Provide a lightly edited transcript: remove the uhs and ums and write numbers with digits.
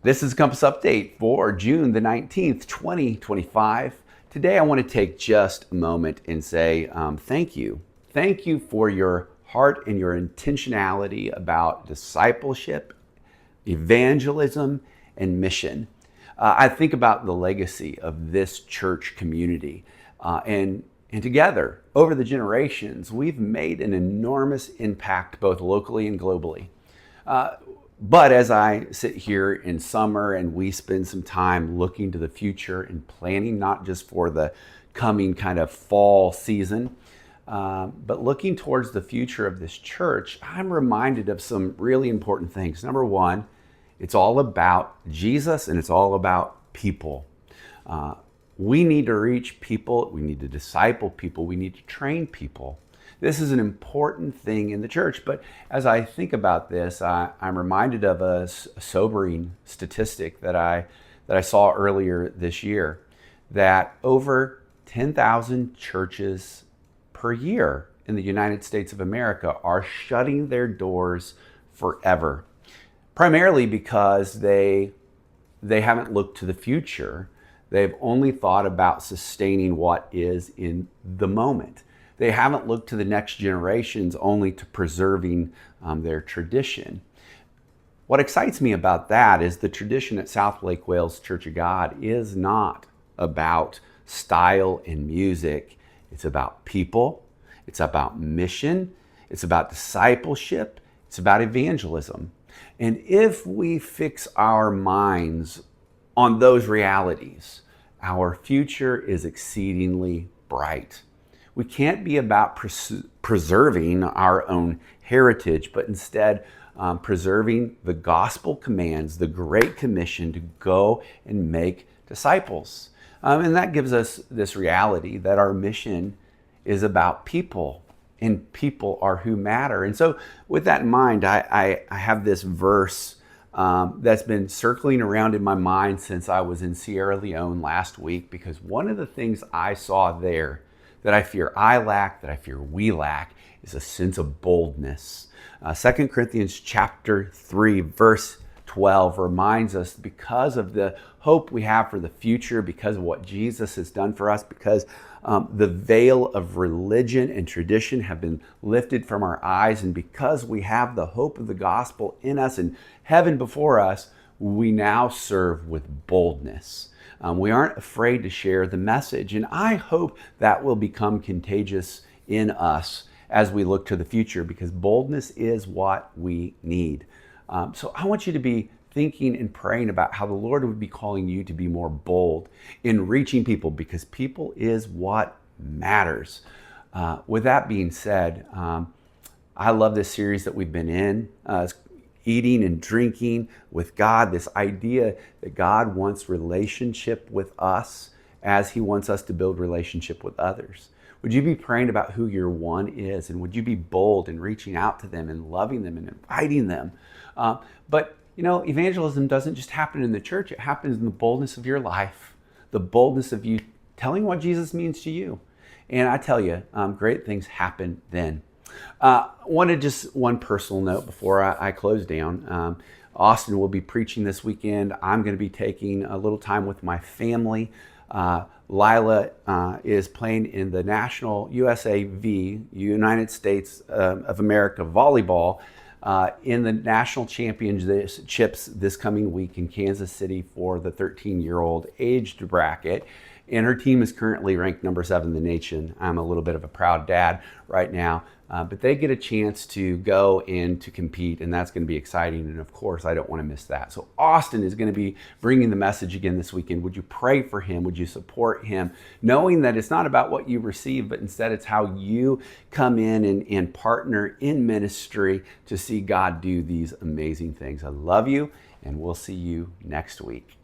This is Compass Update for June the 19th, 2025. Today I want to take just a moment and say thank you. Thank you for your heart and your intentionality about discipleship, evangelism, and mission. I think about the legacy of this church community and together, over the generations, we've made an enormous impact both locally and globally. But as I sit here in summer and we spend some time looking to the future and planning not just for the coming kind of fall season, but looking towards the future of this church, I'm reminded of some really important things. Number one, it's all about Jesus and it's all about people. We need to reach people, we need to disciple people, we need to train people. This is an important thing in the church, but as I think about this, I'm reminded of a sobering statistic that I saw earlier this year, that over 10,000 churches per year in the United States of America are shutting their doors forever, primarily because they haven't looked to the future. They've only thought about sustaining what is in the moment. They haven't looked to the next generations, only to preserving their tradition. What excites me about that is the tradition at South Lake Wales Church of God is not about style and music. It's about people. It's about mission. It's about discipleship. It's about evangelism. And if we fix our minds on those realities, our future is exceedingly bright. We can't be about preserving our own heritage, but instead preserving the gospel commands, the Great Commission to go and make disciples. And that gives us this reality that our mission is about people, and people are who matter. And so with that in mind, I have this verse that's been circling around in my mind since I was in Sierra Leone last week, because one of the things I saw there that I fear I lack, that I fear we lack, is a sense of boldness. 2 Corinthians chapter 3, verse 12 reminds us, because of the hope we have for the future, because of what Jesus has done for us, because the veil of religion and tradition have been lifted from our eyes, and because we have the hope of the gospel in us and heaven before us, we now serve with boldness. We aren't afraid to share the message, and I hope that will become contagious in us as we look to the future, because boldness is what we need. So I want you to be thinking and praying about how the Lord would be calling you to be more bold in reaching people, because people is what matters. With that being said, I love this series that we've been in. Eating and drinking with God, this idea that God wants relationship with us as He wants us to build relationship with others. Would you be praying about who your one is, and would you be bold in reaching out to them and loving them and inviting them? But you know, evangelism doesn't just happen in the church, it happens in the boldness of your life, the boldness of you telling what Jesus means to you. And I tell you, great things happen then. Wanted just one personal note before I close down. Austin will be preaching this weekend. I'm going to be taking a little time with my family. Lila is playing in the National USAV, United States of America volleyball, in the national championships this coming week in Kansas City for the 13-year-old aged bracket. And her team is currently ranked number 7 in the nation. I'm a little bit of a proud dad right now, but they get a chance to go and to compete, and that's going to be exciting. And of course, I don't want to miss that. So Austin is going to be bringing the message again this weekend. Would you pray for him? Would you support him? Knowing that it's not about what you receive, but instead it's how you come in and partner in ministry to see God do these amazing things. I love you, and we'll see you next week.